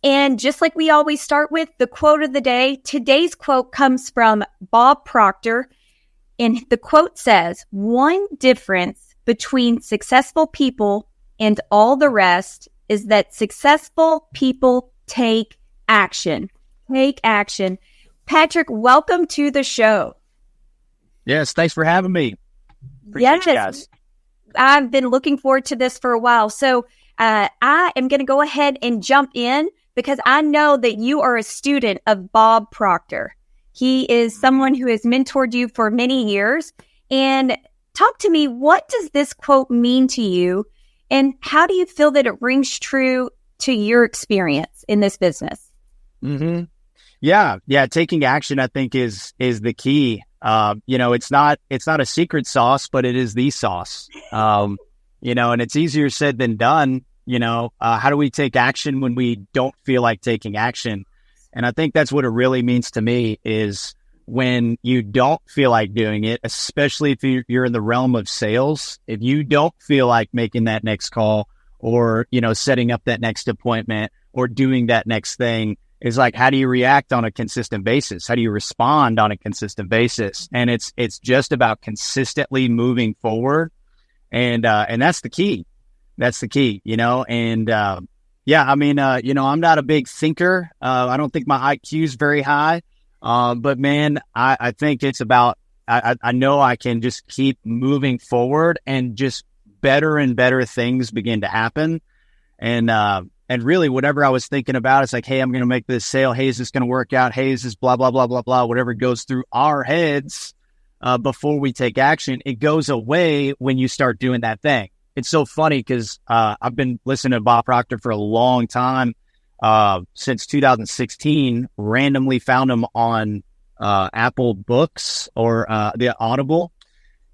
And just like we always start with the quote of the day, today's quote comes from Bob Proctor. And the quote says, "One difference between successful people and all the rest is that successful people take action." Take action. Patrick, welcome to the show. Yes, thanks for having me. Appreciate you guys. I've been looking forward to this for a while. So I am going to go ahead and jump in because I know that you are a student of Bob Proctor. He is someone who has mentored you for many years. And talk to me, what does this quote mean to you? And how do you feel that it rings true to your experience in this business? Mm-hmm. Yeah. Taking action, I think, is the key. It's not a secret sauce, but it is the sauce. And it's easier said than done. How do we take action when we don't feel like taking action? And I think that's what it really means to me is when you don't feel like doing it, especially if you're in the realm of sales, if you don't feel like making that next call or, setting up that next appointment or doing that next thing, is like, how do you react on a consistent basis? How do you respond on a consistent basis? And it's just about consistently moving forward. And that's the key. That's the key, and, I'm not a big thinker. I don't think my IQ is very high. But man, I think it's about, I know I can just keep moving forward and just better and better things begin to happen. And really, whatever I was thinking about, it's like, hey, I'm going to make this sale. Hey, is this going to work out? Hey, is this blah, blah, blah, blah, blah, whatever goes through our heads before we take action, it goes away when you start doing that thing. It's so funny because I've been listening to Bob Proctor for a long time, since 2016, randomly found him on Apple Books or the Audible.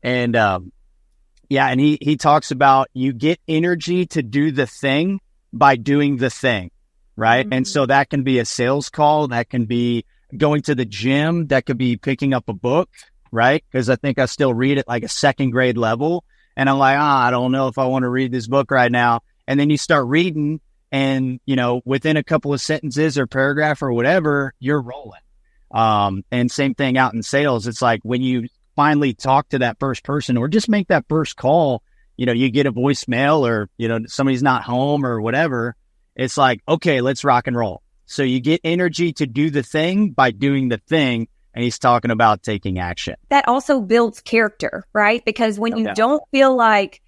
And and he talks about you get energy to do the thing by doing the thing, right? Mm-hmm. And so that can be a sales call, that can be going to the gym, that could be picking up a book, right? Because I think I still read at like a second grade level. And I'm like, I don't know if I want to read this book right now. And then you start reading and, within a couple of sentences or paragraph or whatever, you're rolling. And same thing out in sales. It's like when you finally talk to that first person or just make that first call, you get a voicemail or, somebody's not home or whatever. It's like, okay, let's rock and roll. So you get energy to do the thing by doing the thing. And he's talking about taking action. That also builds character, right? Because when you don't feel like,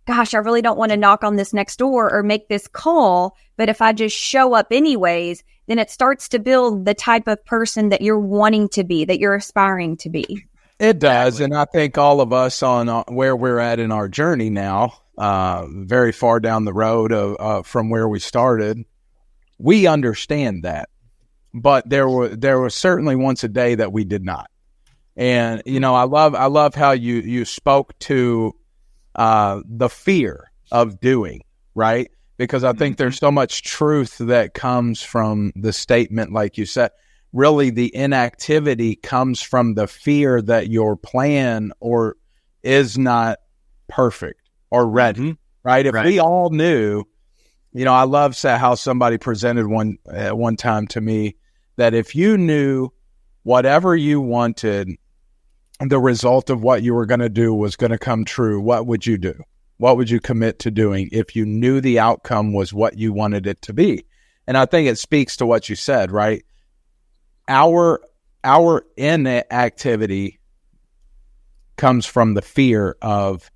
gosh, I really don't want to knock on this next door or make this call, but if I just show up anyways, then it starts to build the type of person that you're wanting to be, that you're aspiring to be. It does. And I think all of us on where we're at in our journey now, very far down the road from where we started, we understand that. But there was certainly once a day that we did not. And, I love how you spoke to the fear of doing, right? Because I think there's so much truth that comes from the statement, like you said. Really, the inactivity comes from the fear that your plan is not perfect or ready, right? If we all knew, I love how somebody presented one time to me that if you knew whatever you wanted, the result of what you were going to do was going to come true, what would you do? What would you commit to doing if you knew the outcome was what you wanted it to be? And I think it speaks to what you said, right? Our inactivity comes from the fear of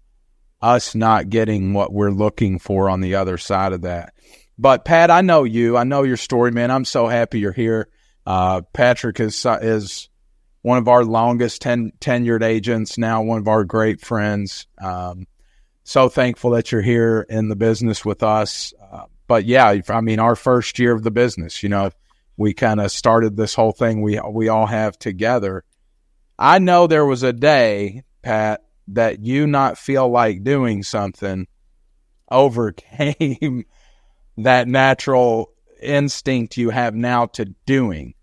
us not getting what we're looking for on the other side of that. But Pat, I know you. I know your story, man. I'm so happy you're here. Patrick is one of our longest tenured agents now, one of our great friends. So thankful that you're here in the business with us. But yeah, our first year of the business, we kind of started this whole thing we all have together. I know there was a day, Pat, that you not feel like doing something overcame that natural instinct you have now to doing.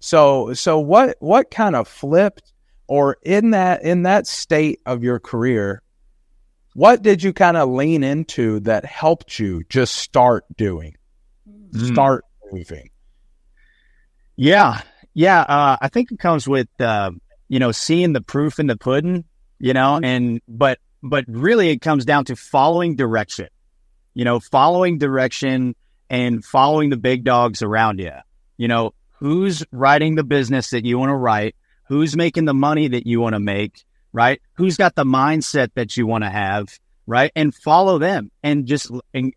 So what kind of flipped, or in that state of your career, what did you kind of lean into that helped you just start doing? Start moving? Yeah. Yeah. I think it comes with, seeing the proof in the pudding, but really it comes down to following direction, and following the big dogs around you. Who's writing the business that you want to write? Who's making the money that you want to make, right? Who's got the mindset that you want to have, right? And follow them and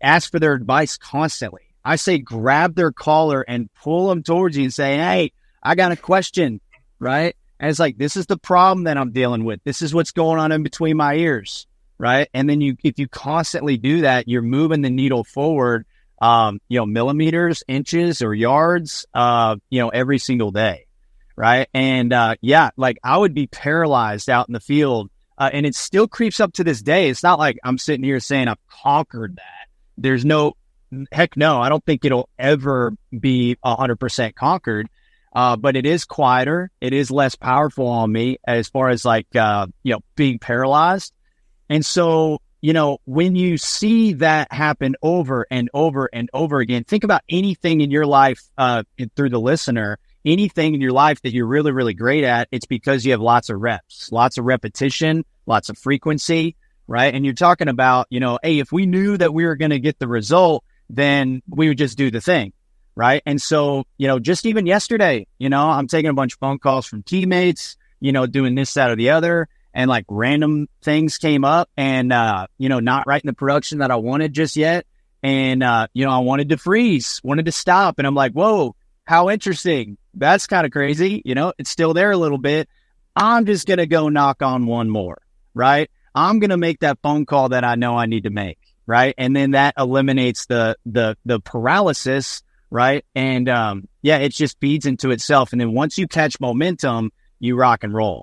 ask for their advice constantly. I say grab their collar and pull them towards you and say, hey, I got a question, right? And it's like, this is the problem that I'm dealing with. This is what's going on in between my ears, right? And then if you constantly do that, you're moving the needle forward, millimeters, inches, or yards, every single day, right? And I would be paralyzed out in the field, and it still creeps up to this day. It's not like I'm sitting here saying I've conquered that. There's heck no, I don't think it'll ever be 100% conquered. But it is quieter. It is less powerful on me as far as being paralyzed. And so, when you see that happen over and over and over again, think about anything in your life, through the listener, anything in your life that you're really, really great at. It's because you have lots of reps, lots of repetition, lots of frequency, right? And you're talking about, hey, if we knew that we were going to get the result, then we would just do the thing. Right. And so, just even yesterday, I'm taking a bunch of phone calls from teammates, doing this, that, or the other. And like random things came up and, not writing the production that I wanted just yet. And, I wanted to freeze, wanted to stop. And I'm like, whoa, how interesting. That's kind of crazy. It's still there a little bit. I'm just going to go knock on one more. Right. I'm going to make that phone call that I know I need to make. Right. And then that eliminates the paralysis. Right. And, it just feeds into itself. And then once you catch momentum, you rock and roll.